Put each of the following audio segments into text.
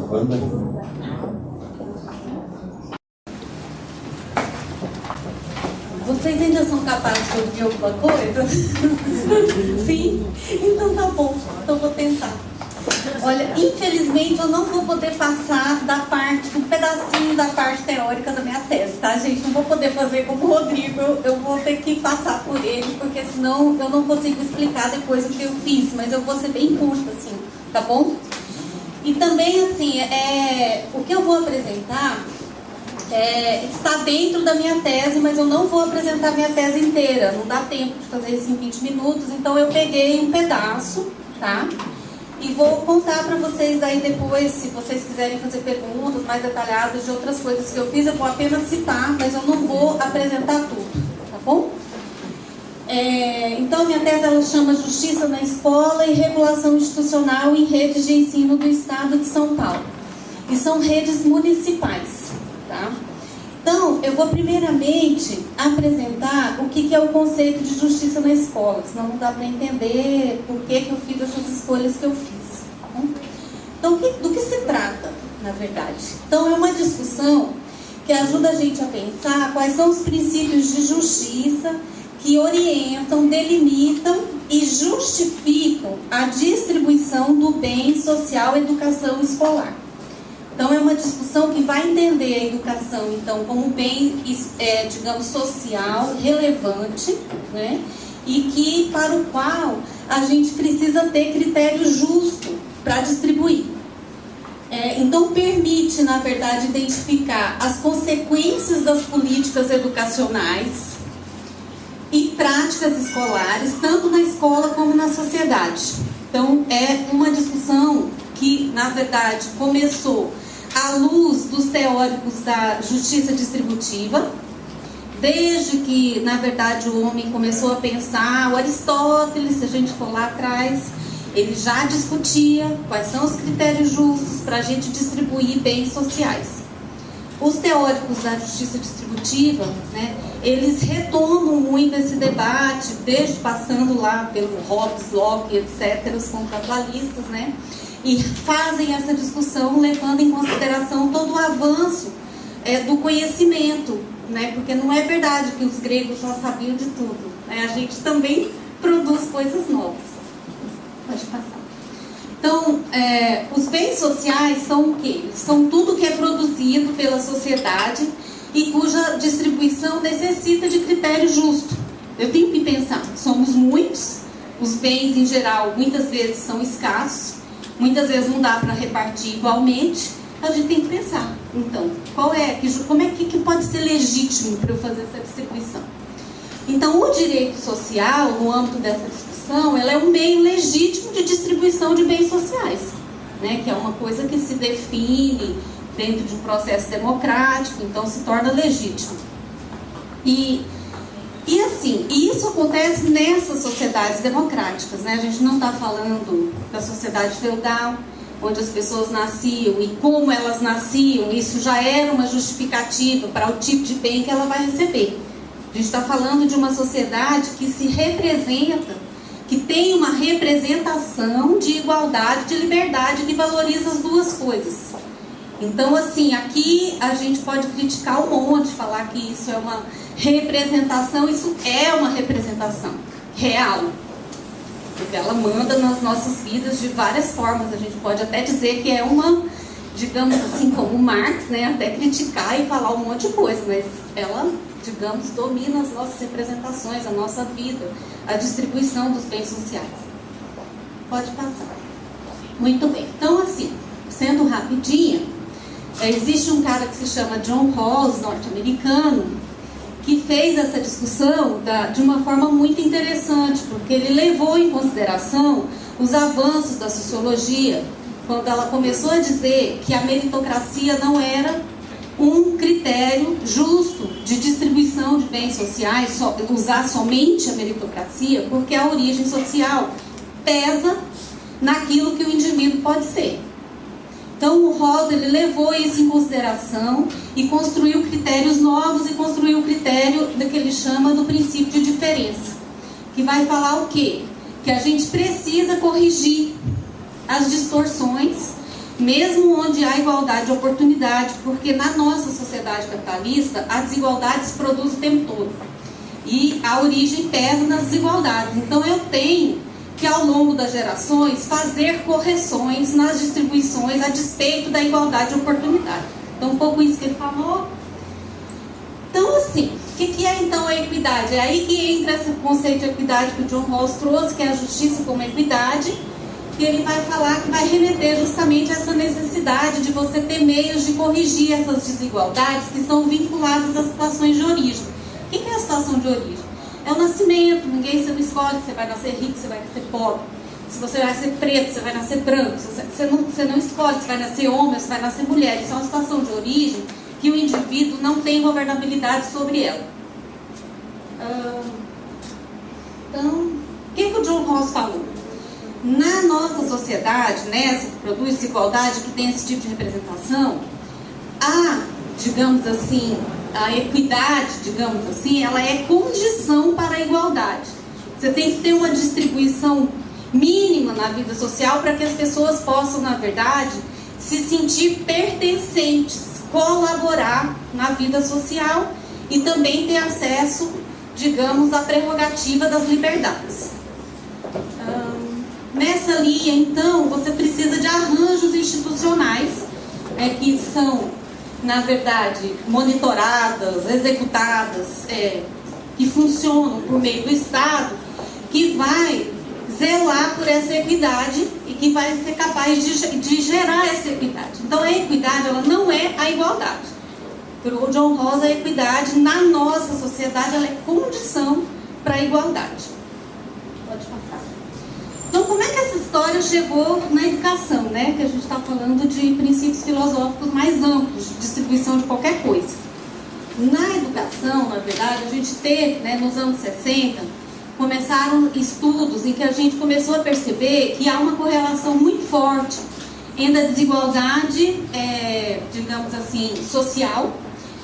gravando. Vocês ainda são capazes de ouvir alguma coisa? Sim? Então tá bom, então vou tentar. Olha, infelizmente eu não vou poder passar um pedacinho da parte teórica da minha tese, tá, gente? Não vou poder fazer como o Rodrigo, eu vou ter que passar por ele, porque senão eu não consigo explicar depois o que eu fiz, mas eu vou ser bem curta, assim, tá bom? E também, assim, o que eu vou apresentar está dentro da minha tese, mas eu não vou apresentar minha tese inteira, não dá tempo de fazer isso em 20 minutos, então eu peguei um pedaço, tá? E vou contar para vocês daí depois, se vocês quiserem fazer perguntas mais detalhadas de outras coisas que eu fiz, eu vou apenas citar, mas eu não vou apresentar tudo, tá bom? Então, minha tese ela chama Justiça na Escola e Regulação Institucional em Redes de Ensino do Estado de São Paulo. E são redes municipais, tá? Então, eu vou primeiramente apresentar o que é o conceito de justiça na escola, senão não dá para entender por que eu fiz essas escolhas que eu fiz. Tá bom? Então, do que se trata, na verdade? Então, é uma discussão que ajuda a gente a pensar quais são os princípios de justiça que orientam, delimitam e justificam a distribuição do bem social e educação escolar. Então, é uma discussão que vai entender a educação, então, como bem, digamos, social, relevante, né? E para o qual a gente precisa ter critério justo para distribuir. Então, permite, na verdade, identificar as consequências das políticas educacionais e práticas escolares, tanto na escola como na sociedade. Então, é uma discussão que, na verdade, começou à luz dos teóricos da justiça distributiva, desde que, na verdade, o homem começou a pensar, o Aristóteles, se a gente for lá atrás, ele já discutia quais são os critérios justos para a gente distribuir bens sociais. Os teóricos da justiça distributiva, né, eles retomam muito esse debate, desde passando lá pelo Hobbes, Locke, etc., os contratualistas, né, e fazem essa discussão levando em consideração todo o avanço do conhecimento, né? Porque não é verdade que os gregos já sabiam de tudo, né? A gente também produz coisas novas. Pode passar. Então, os bens sociais são o quê? São tudo que é produzido pela sociedade e cuja distribuição necessita de critério justo. Eu tenho que pensar, somos muitos, os bens em geral muitas vezes são escassos, muitas vezes não dá para repartir igualmente, a gente tem que pensar, então, como é que pode ser legítimo para eu fazer essa distribuição? Então, o direito social, no âmbito dessa discussão, ela é um meio legítimo de distribuição de bens sociais, né? Que é uma coisa que se define dentro de um processo democrático, então se torna legítimo. E assim, isso acontece nessas sociedades democráticas, né? A gente não está falando da sociedade feudal, onde as pessoas nasciam e como elas nasciam, isso já era uma justificativa para o tipo de bem que ela vai receber. A gente está falando de uma sociedade que se representa, que tem uma representação de igualdade, de liberdade, que valoriza as duas coisas. Então, assim, aqui a gente pode criticar um monte, falar que isso é uma representação, isso é uma representação real, porque ela manda nas nossas vidas de várias formas. A gente pode até dizer que é uma, digamos assim, como Marx, né, até criticar e falar um monte de coisa, mas ela, digamos, domina as nossas representações, a nossa vida, a distribuição dos bens sociais. Pode passar. Muito bem. Então, assim, sendo rapidinha, existe um cara que se chama John Rawls, norte-americano, que fez essa discussão de uma forma muito interessante, porque ele levou em consideração os avanços da sociologia, quando ela começou a dizer que a meritocracia não era um critério justo de distribuição de bens sociais, usar somente a meritocracia, porque a origem social pesa naquilo que o indivíduo pode ser. Então, o Rawls, ele levou isso em consideração e construiu critérios novos e construiu o critério que ele chama do princípio de diferença, que vai falar o quê? Que a gente precisa corrigir as distorções mesmo onde há igualdade de oportunidade, porque na nossa sociedade capitalista, a desigualdade se produz o tempo todo. E a origem pesa nas desigualdades. Então eu tenho que, ao longo das gerações, fazer correções nas distribuições a despeito da igualdade de oportunidade. Então, um pouco isso que ele falou. Então, assim, o que é então a equidade? É aí que entra esse conceito de equidade que o John Rawls trouxe, que é a justiça como equidade, que ele vai falar que vai remeter justamente a essa necessidade de você ter meios de corrigir essas desigualdades que são vinculadas às situações de origem. O que é a situação de origem? É o nascimento, você não escolhe, você vai nascer rico, você vai nascer pobre. Se você vai nascer preto, você vai nascer branco. Você não escolhe se vai nascer homem, se vai nascer mulher. Isso é uma situação de origem que o indivíduo não tem governabilidade sobre ela. Então, o que o John Rawls falou? Na nossa sociedade, nessa que produz desigualdade, que tem esse tipo de representação, digamos assim, a equidade, digamos assim, ela é condição para a igualdade. Você tem que ter uma distribuição mínima na vida social para que as pessoas possam, na verdade, se sentir pertencentes, colaborar na vida social e também ter acesso, digamos, à prerrogativa das liberdades. Nessa linha, então, você precisa de arranjos institucionais, que são, na verdade, monitoradas, executadas, que funcionam por meio do Estado, que vai zelar por essa equidade e que vai ser capaz de gerar essa equidade. Então, a equidade, ela não é a igualdade. Para o John Rawls, a equidade na nossa sociedade, ela é condição para a igualdade. Pode passar. Então, como é que essa história chegou na educação, né? Que a gente está falando de princípios filosóficos mais amplos, de distribuição de qualquer coisa. Na educação, na verdade, a gente teve, né, nos anos 60, começaram estudos em que a gente começou a perceber que há uma correlação muito forte entre a desigualdade, digamos assim, social,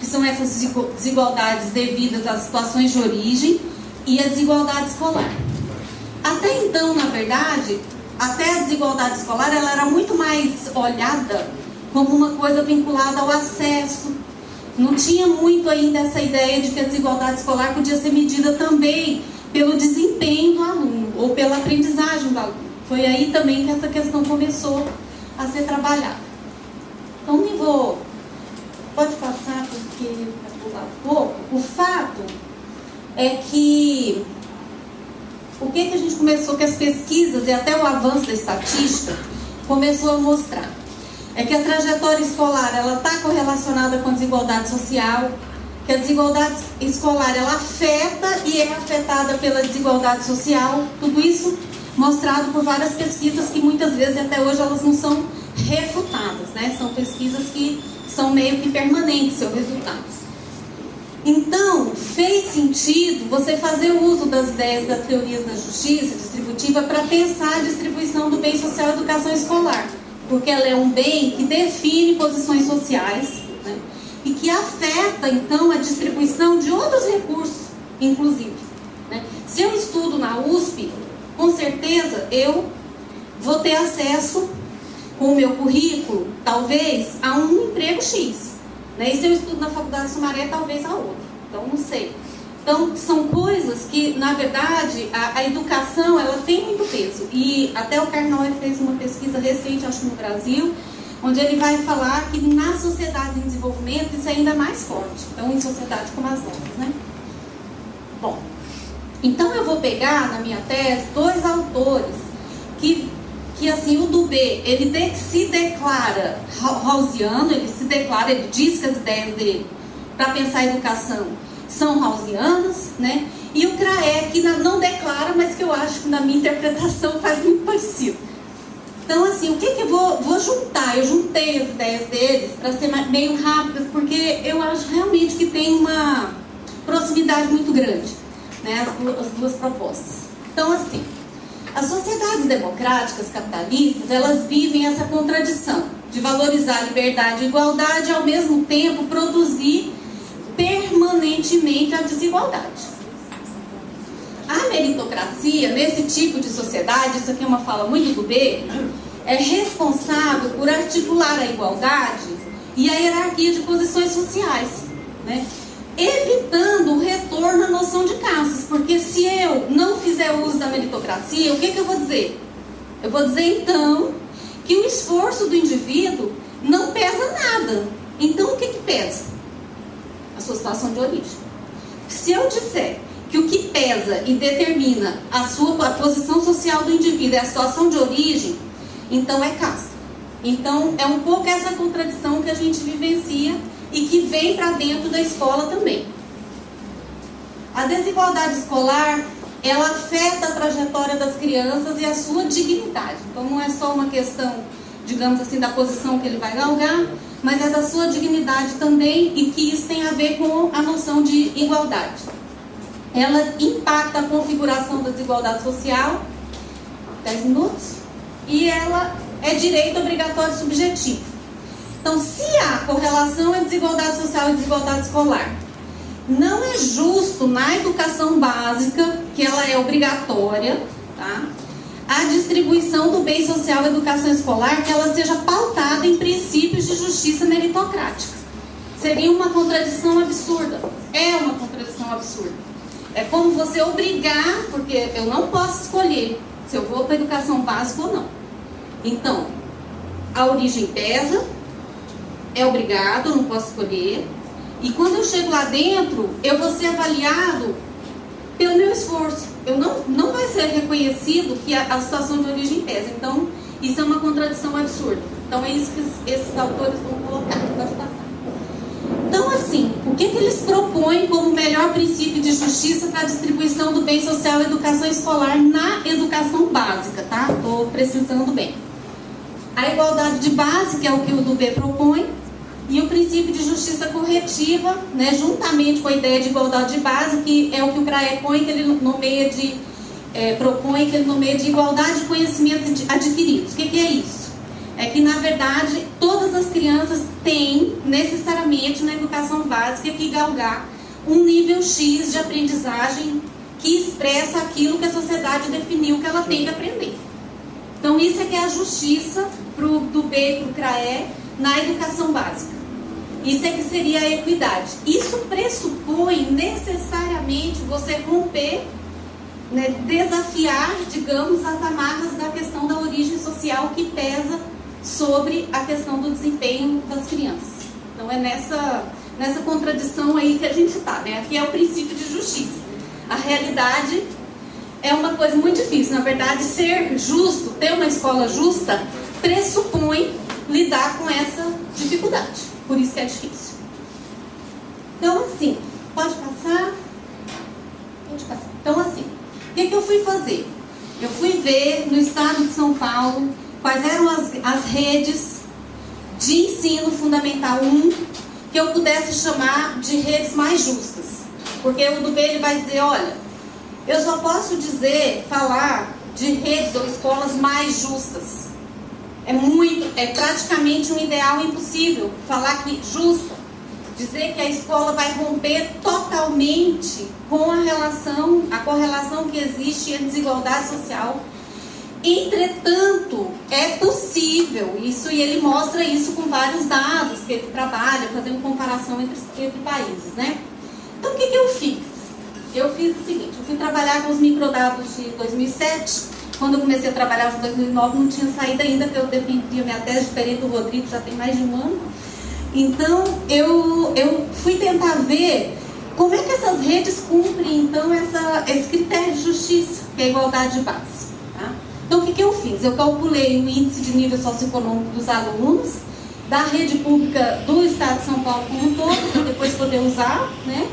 que são essas desigualdades devidas às situações de origem, e a desigualdade escolar. Até então, na verdade, até a desigualdade escolar, ela era muito mais olhada como uma coisa vinculada ao acesso. Não tinha muito ainda essa ideia de que a desigualdade escolar podia ser medida também pelo desempenho do aluno, ou pela aprendizagem do aluno. Foi aí também que essa questão começou a ser trabalhada. Então, pode passar, porque vai pular um pouco. O fato é que o que a gente começou, que as pesquisas e até o avanço da estatística começou a mostrar, é que a trajetória escolar, ela está correlacionada com a desigualdade social, que a desigualdade escolar, ela afeta e é afetada pela desigualdade social, tudo isso mostrado por várias pesquisas que muitas vezes, até hoje, elas não são refutadas, né? São pesquisas que são meio que permanentes, seus resultados. Então, fez sentido você fazer uso das ideias das teorias da justiça distributiva para pensar a distribuição do bem social e educação escolar, porque ela é um bem que define posições sociais, né, e que afeta, então, a distribuição de outros recursos, inclusive. Né? Se eu estudo na USP, com certeza eu vou ter acesso, com o meu currículo, talvez, a um emprego X. Né? E se eu estudo na Faculdade Sumaré, talvez a outra. Então, não sei. Então, são coisas que, na verdade, a educação, ela tem muito peso. E até o Karnoy fez uma pesquisa recente, acho que no Brasil, onde ele vai falar que nas sociedades em desenvolvimento isso é ainda mais forte. Então, em sociedades como as nossas, né? Bom, então eu vou pegar, na minha tese, dois autores que assim, o Dubé, ele se declara rawlsiano, ele diz que as ideias dele para pensar a educação são rawlsianas, né? E o Kraek não declara, mas que eu acho que na minha interpretação faz muito parecido. Então, assim, o que eu vou juntar? Eu juntei as ideias deles para ser meio rápidas, porque eu acho realmente que tem uma proximidade muito grande, né? As duas propostas. Então, assim, as sociedades democráticas capitalistas, elas vivem essa contradição de valorizar a liberdade e a igualdade e, ao mesmo tempo, produzir permanentemente a desigualdade. A meritocracia, nesse tipo de sociedade, isso aqui é uma fala muito do B, é responsável por articular a igualdade e a hierarquia de posições sociais, né? Evitando o retorno à noção de castas, porque se eu não fizer uso da meritocracia, o que eu vou dizer? Eu vou dizer então que o esforço do indivíduo não pesa nada. Então o que pesa? A sua situação de origem. Se eu disser que o que pesa e determina a posição social do indivíduo é a situação de origem, então é casta. Então é um pouco essa contradição que a gente vivencia e que vem para dentro da escola também. A desigualdade escolar, ela afeta a trajetória das crianças e a sua dignidade. Então não é só uma questão, digamos assim, da posição que ele vai galgar, mas é da sua dignidade também, e que isso tem a ver com a noção de igualdade. Ela impacta a configuração da desigualdade social, 10 minutos, e ela é direito obrigatório subjetivo. Então, se há correlação entre desigualdade social e desigualdade escolar, não é justo na educação básica, que ela é obrigatória, tá? A distribuição do bem social e educação escolar, que ela seja pautada em princípios de justiça meritocrática. Seria uma contradição absurda. É uma contradição absurda. É como você obrigar, porque eu não posso escolher se eu vou para a educação básica ou não. Então, a origem pesa, é obrigado, eu não posso escolher. E quando eu chego lá dentro, eu vou ser avaliado pelo meu esforço. Eu não vai ser reconhecido que a situação de origem pesa. Então, isso é uma contradição absurda. Então, é isso que esses autores vão colocar. Pode passar. Então, assim, o que eles propõem como melhor princípio de justiça para a distribuição do bem social e educação escolar na educação básica, tá? Estou precisando bem. A igualdade de base, que é o que o Dubé propõe, e o princípio de justiça corretiva, né, juntamente com a ideia de igualdade de base, que é o que o CRAE põe, que ele nomeia propõe, que ele nomeia de igualdade de conhecimentos adquiridos. O que é isso? É que, na verdade, todas as crianças têm, necessariamente, na educação básica, que galgar um nível X de aprendizagem que expressa aquilo que a sociedade definiu que ela tem que aprender. Então, isso é que é a justiça do Dubé e para o CRAE na educação básica. Isso é que seria a equidade. Isso pressupõe necessariamente você romper, né, desafiar, digamos, as amarras da questão da origem social que pesa sobre a questão do desempenho das crianças. Então é nessa contradição aí que a gente está, né? Aqui é o princípio de justiça. A realidade é uma coisa muito difícil. Na verdade, ser justo, ter uma escola justa, pressupõe lidar com essa dificuldade. Por isso que é difícil. Então, assim, pode passar? Pode passar. Então, assim, o que eu fui fazer? Eu fui ver no estado de São Paulo quais eram as redes de ensino fundamental 1 que eu pudesse chamar de redes mais justas. Porque o Dubé ele vai dizer, olha, eu só posso falar de redes ou escolas mais justas. É praticamente um ideal impossível falar que justa, dizer que a escola vai romper totalmente com a correlação que existe entre desigualdade social. Entretanto, é possível isso, e ele mostra isso com vários dados que ele trabalha, fazendo comparação entre países, né? Então, o que eu fiz? Eu fiz o seguinte, eu fui trabalhar com os microdados de 2007. Quando eu comecei a trabalhar em 2009, não tinha saído ainda, que eu defendia minha tese diferente do Rodrigo, já tem mais de um ano. Então, eu fui tentar ver como é que essas redes cumprem, então, esse critério de justiça, que é a igualdade de base. Tá? Então, o que eu fiz? Eu calculei o índice de nível socioeconômico dos alunos da rede pública do estado de São Paulo como um todo, para depois poder usar, né,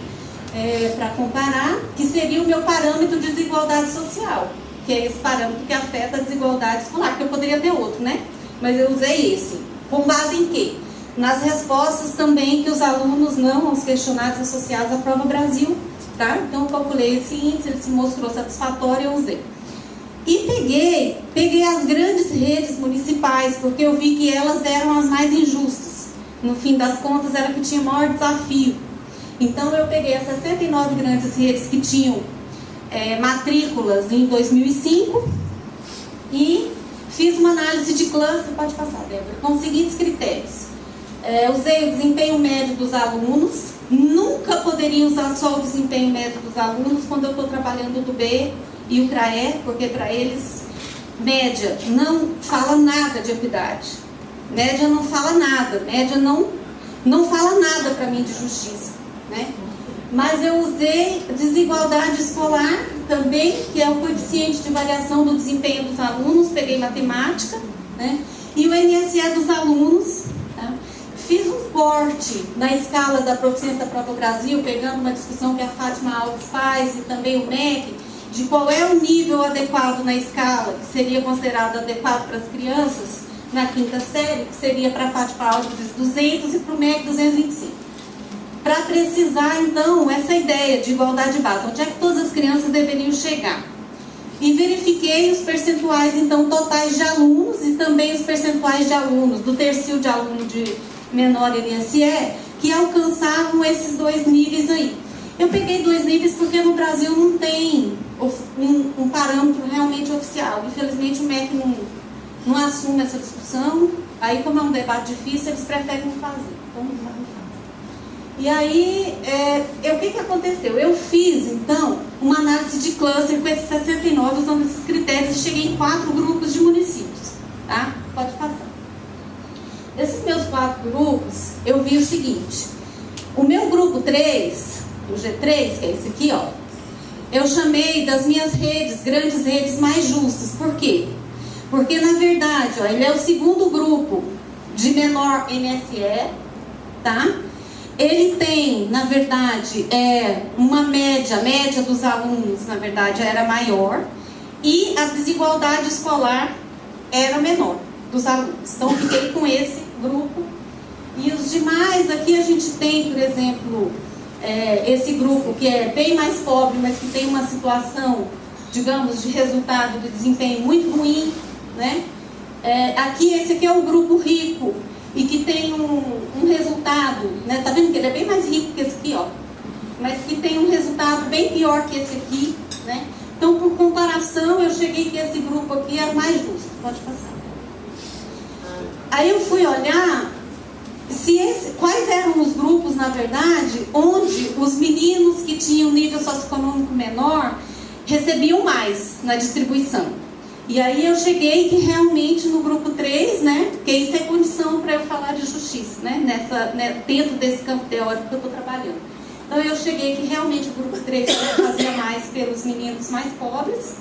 para comparar, que seria o meu parâmetro de desigualdade social, que é esse parâmetro que afeta a desigualdade escolar, porque eu poderia ter outro, né? Mas eu usei esse. Com base em quê? Nas respostas também que os alunos não aos questionários associados à Prova Brasil, tá? Então eu calculei esse índice, ele se mostrou satisfatório e eu usei. E peguei as grandes redes municipais, porque eu vi que elas eram as mais injustas. No fim das contas, era que tinha maior desafio. Então eu peguei as 69 grandes redes que tinham matrículas em 2005 e Fiz uma análise de cluster, pode passar, Débora, com os seguintes critérios. Usei o desempenho médio dos alunos. Nunca poderia usar só o desempenho médio dos alunos quando eu estou trabalhando do B e o CRAE, porque para eles, média não fala nada de equidade. Média não fala nada. Média não fala nada para mim de justiça, né? Mas eu usei desigualdade escolar também, que é o coeficiente de variação do desempenho dos alunos. Peguei matemática, né? E o NSE dos alunos, tá? Fiz um corte na escala da proficiência da prova Brasil, pegando uma discussão que a Fátima Alves faz e também o MEC, de qual é o nível adequado na escala, que seria considerado adequado para as crianças na quinta série, que seria para a Fátima Alves 200 e para o MEC 225. Para precisar, então, essa ideia de igualdade de base, onde é que todas as crianças deveriam chegar. E verifiquei os percentuais, então, totais de alunos e também os percentuais de alunos, do tercio de aluno de menor NSE, que alcançavam esses dois níveis aí. Eu peguei dois níveis porque no Brasil não tem um parâmetro realmente oficial. Infelizmente o MEC não assume essa discussão. Aí, como é um debate difícil, eles preferem não fazer. Então, não faz. E aí, o que aconteceu? Eu fiz, então, uma análise de cluster com esses 69, usando esses critérios, e cheguei em 4 grupos de municípios. Tá? Pode passar. Desses meus 4 grupos, eu vi o seguinte. O meu grupo 3, o G3, que é esse aqui, ó, eu chamei das minhas redes, grandes redes mais justas. Por quê? Porque, na verdade, ó, ele é o segundo grupo de menor NSE, tá? Ele tem, na verdade, uma média dos alunos, na verdade, era maior, e a desigualdade escolar era menor dos alunos. Então, fiquei com esse grupo. E os demais, aqui a gente tem, por exemplo, esse grupo que é bem mais pobre, mas que tem uma situação, digamos, de resultado de desempenho muito ruim, né? Esse aqui é o grupo rico e que tem um resultado, né? Tá vendo que ele é bem mais rico que esse aqui, ó, mas que tem um resultado bem pior que esse aqui, né? Então, por comparação, eu cheguei que esse grupo aqui era mais justo. Pode passar. Aí eu fui olhar quais eram os grupos, na verdade, onde os meninos que tinham nível socioeconômico menor recebiam mais na distribuição. E aí eu cheguei que realmente no grupo 3, né, porque isso é condição para eu falar de justiça, né, dentro desse campo teórico que eu estou trabalhando. Então eu cheguei que realmente o grupo 3 fazia mais pelos meninos mais pobres.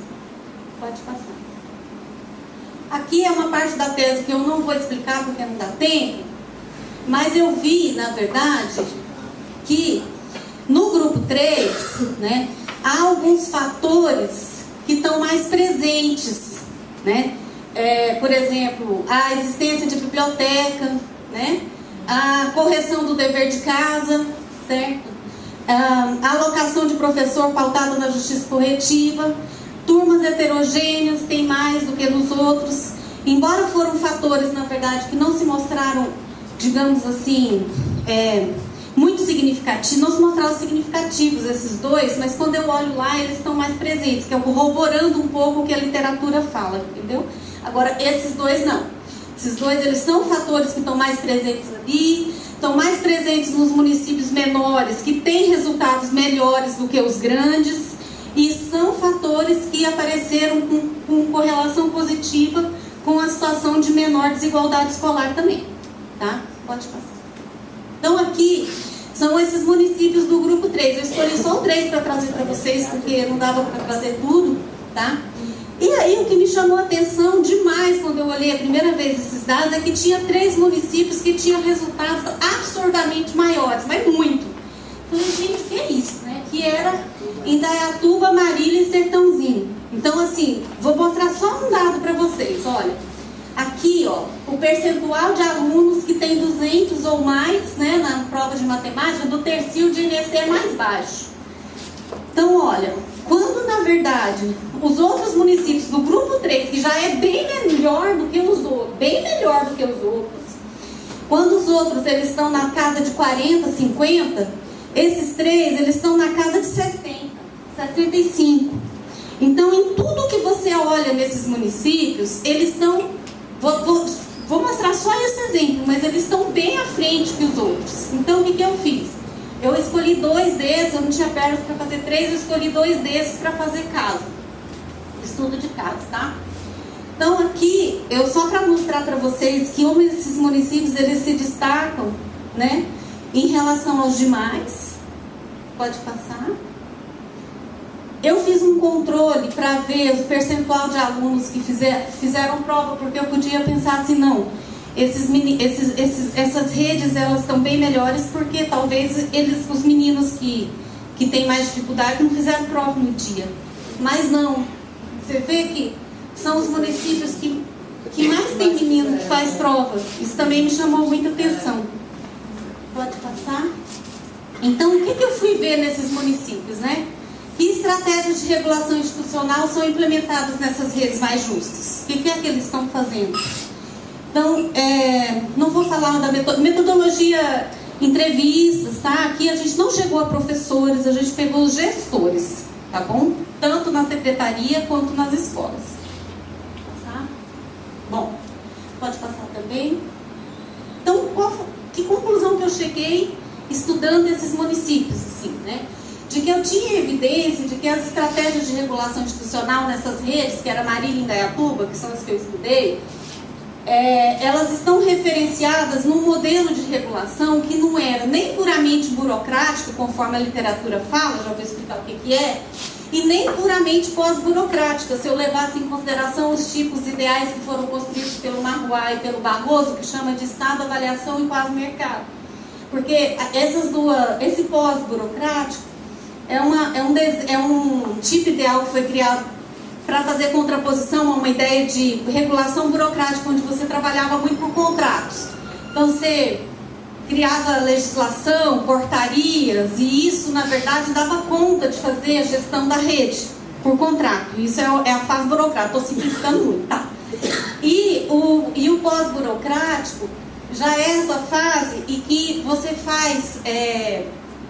Pode passar. Aqui é uma parte da tese que eu não vou explicar porque não dá tempo, mas eu vi, na verdade, que no grupo 3, né, há alguns fatores que estão mais presentes, né? Por exemplo, a existência de biblioteca, né? A correção do dever de casa, certo? A alocação de professor pautada na justiça corretiva, turmas heterogêneas tem mais do que nos outros, embora foram fatores, na verdade, que não se mostraram, digamos assim, muito significativos, não se mostraram significativos esses dois, mas quando eu olho lá, eles estão mais presentes, que é corroborando um pouco o que a literatura fala, entendeu? Agora, esses dois não. Esses dois, eles são fatores que estão mais presentes ali, estão mais presentes nos municípios menores, que têm resultados melhores do que os grandes, e são fatores que apareceram com correlação positiva com a situação de menor desigualdade escolar também, tá? Pode passar. Então aqui são esses municípios do grupo 3. Eu escolhi só 3 para trazer para vocês, porque não dava para trazer tudo, tá? E aí o que me chamou a atenção demais quando eu olhei a primeira vez esses dados é que tinha 3 municípios que tinham resultados absurdamente maiores, mas muito. Falei, gente, o que é isso, né? Que era Indaiatuba, Marília e Sertãozinho. Então, assim, vou mostrar só um dado para vocês, olha. Aqui, ó, o percentual de alunos que tem 200 ou mais, né, na prova de matemática, do tercio de INEC é mais baixo. Então, olha, quando, na verdade, os outros municípios do grupo 3, que já é bem melhor do que os outros, bem melhor do que os outros, quando os outros, eles estão na casa de 40, 50, esses 3, eles estão na casa de 60, 65. Então, em tudo que você olha olha nesses municípios, eles estão... Vou mostrar só esse exemplo, mas eles estão bem à frente que os outros. Então, o que eu fiz? Eu escolhi 2 desses, eu não tinha pernas para fazer 3, eu escolhi 2 desses para fazer caso. Estudo de caso, tá? Então, aqui, só para mostrar para vocês que como esses municípios, eles se destacam, né, em relação aos demais. Pode passar. Eu fiz um controle para ver o percentual de alunos que fizeram prova, porque eu podia pensar assim, não, essas redes, elas estão bem melhores, porque talvez os meninos que têm mais dificuldade não fizeram prova no dia. Mas não, você vê que são os municípios que mais tem menino que faz prova. Isso também me chamou muita atenção. Pode passar? Então, o que eu fui ver nesses municípios, né? Que estratégias de regulação institucional são implementadas nessas redes mais justas? O que é que eles estão fazendo? Então, não vou falar da metodologia, entrevistas, tá? Aqui a gente não chegou a professores, a gente pegou os gestores, tá bom? Tanto na secretaria quanto nas escolas. Passar? Bom, pode passar também. Então, que conclusão que eu cheguei estudando esses municípios, assim, né? De que eu tinha evidência de que as estratégias de regulação institucional nessas redes, que era Marília e Indaiatuba, que são as que eu estudei, elas estão referenciadas num modelo de regulação que não era nem puramente burocrático, conforme a literatura fala, já vou explicar o que é, e nem puramente pós-burocrática, se eu levasse em consideração os tipos ideais que foram construídos pelo Marroá e pelo Barroso, que chama de Estado, Avaliação e Pós-Mercado. Porque esse pós-burocrático é um tipo ideal que foi criado para fazer contraposição a uma ideia de regulação burocrática, onde você trabalhava muito por contratos. Então, você criava legislação, portarias, e isso, na verdade, dava conta de fazer a gestão da rede por contrato. Isso é a fase burocrática, estou simplificando muito, tá? E o pós-burocrático já é essa fase em que você faz,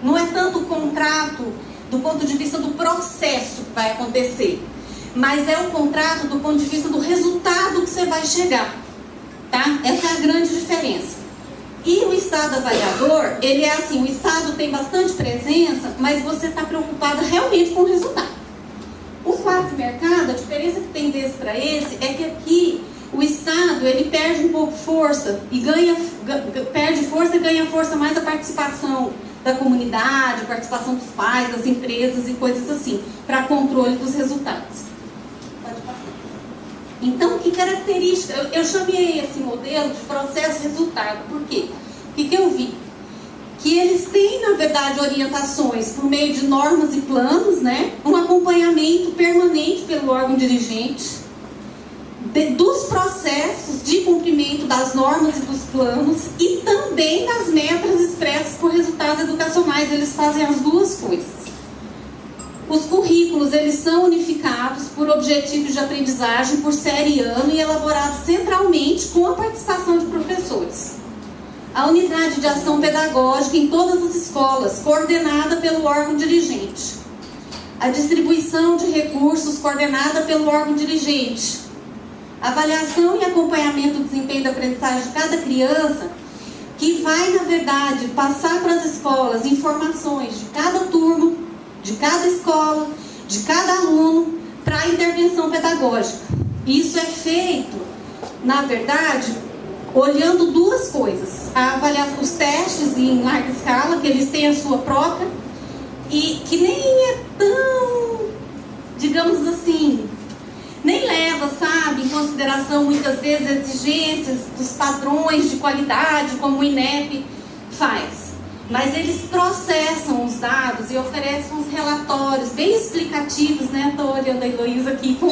não é tanto o contrato do ponto de vista do processo que vai acontecer, mas é o contrato do ponto de vista do resultado que você vai chegar, tá? Essa é a grande diferença. E o Estado avaliador, ele é assim, o Estado tem bastante presença, mas você está preocupado realmente com o resultado. O quase-mercado, a diferença que tem desse para esse, é que aqui o Estado, ele perde um pouco força, e perde força e ganha força mais a participação da comunidade, a participação dos pais, das empresas e coisas assim, para controle dos resultados. Pode passar. Então, que característica? Eu chamei esse modelo de processo-resultado. Por quê? O que eu vi? Que eles têm, na verdade, orientações por meio de normas e planos, né? Um acompanhamento permanente pelo órgão dirigente, dos processos de cumprimento das normas e dos planos e também das metas expressas por resultados educacionais. Eles fazem as duas coisas. Os currículos, eles são unificados por objetivos de aprendizagem por série e ano e elaborados centralmente com a participação de professores. A unidade de ação pedagógica em todas as escolas, coordenada pelo órgão dirigente. A distribuição de recursos, coordenada pelo órgão dirigente. Avaliação e acompanhamento do desempenho da aprendizagem de cada criança, que vai, na verdade, passar para as escolas informações de cada turno, de cada escola, de cada aluno, para a intervenção pedagógica. Isso é feito, na verdade, olhando duas coisas. A avaliação, os testes em larga escala, que eles têm a sua própria, e que nem é tão, digamos assim, nem leva, sabe, em consideração muitas vezes exigências dos padrões de qualidade, como o INEP faz. Mas eles processam os dados e oferecem uns relatórios bem explicativos, né? Estou olhando a Heloísa aqui com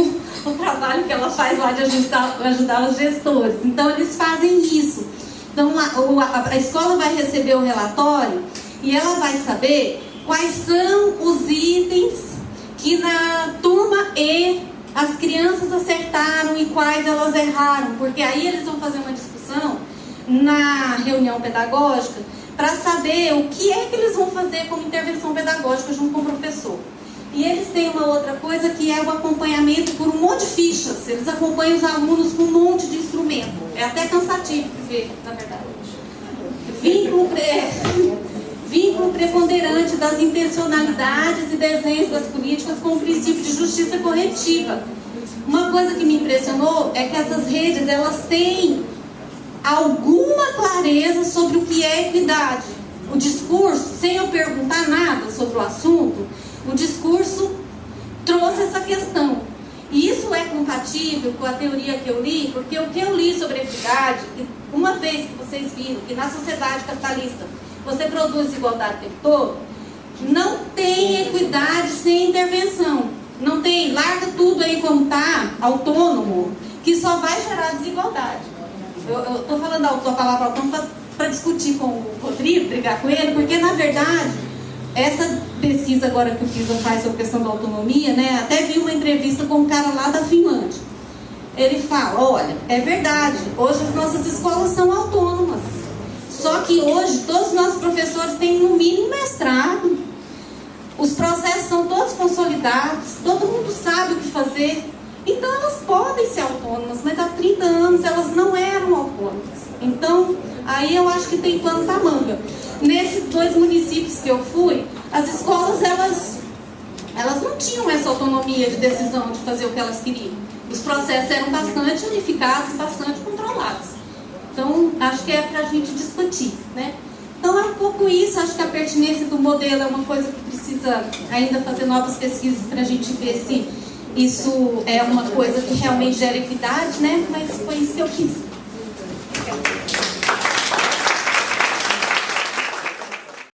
o trabalho que ela faz lá de ajudar os gestores. Então, eles fazem isso. Então, a escola vai receber o relatório e ela vai saber quais são os itens que na turma E as crianças acertaram e quais elas erraram. Porque aí eles vão fazer uma discussão na reunião pedagógica para saber o que é que eles vão fazer como intervenção pedagógica junto com o professor. E eles têm uma outra coisa que é o acompanhamento por um monte de ficha. fichas, eles acompanham os alunos com um monte de instrumento. É até cansativo de ver, na verdade. Vínculo preponderante das intencionalidades e desenhos das políticas com o princípio de justiça corretiva. Uma coisa que me impressionou é que essas redes, elas têm alguma clareza sobre o que é equidade. O discurso, sem eu perguntar nada sobre o assunto, o discurso trouxe essa questão. E isso é compatível com a teoria que eu li, porque o que eu li sobre equidade, uma vez que vocês viram que na sociedade capitalista você produz igualdade o tempo todo, não tem equidade sem intervenção. Não tem, larga tudo aí como está, autônomo, que só vai gerar desigualdade. Eu estou falando a palavra autônomo para discutir com o Rodrigo, brigar com ele, porque na verdade, essa pesquisa agora que o PISA faz sobre a questão da autonomia, né, até vi uma entrevista com um cara lá da Finlândia. Ele fala, olha, é verdade, hoje as nossas escolas são autônomas. Só que hoje todos os nossos professores têm no mínimo mestrado. Os processos são todos consolidados, todo mundo sabe o que fazer. Então elas podem ser autônomas, mas há 30 anos elas não eram autônomas. Então, aí eu acho que tem pano pra manga. Nesses 2 municípios que eu fui, as escolas, elas não tinham essa autonomia de decisão de fazer o que elas queriam. Os processos eram bastante unificados, bastante controlados. Então, acho que é para a gente discutir, né? Então, é um pouco isso. Acho que a pertinência do modelo é uma coisa que precisa ainda fazer novas pesquisas para a gente ver se isso é uma coisa que realmente gera equidade, né? Mas foi isso que eu quis.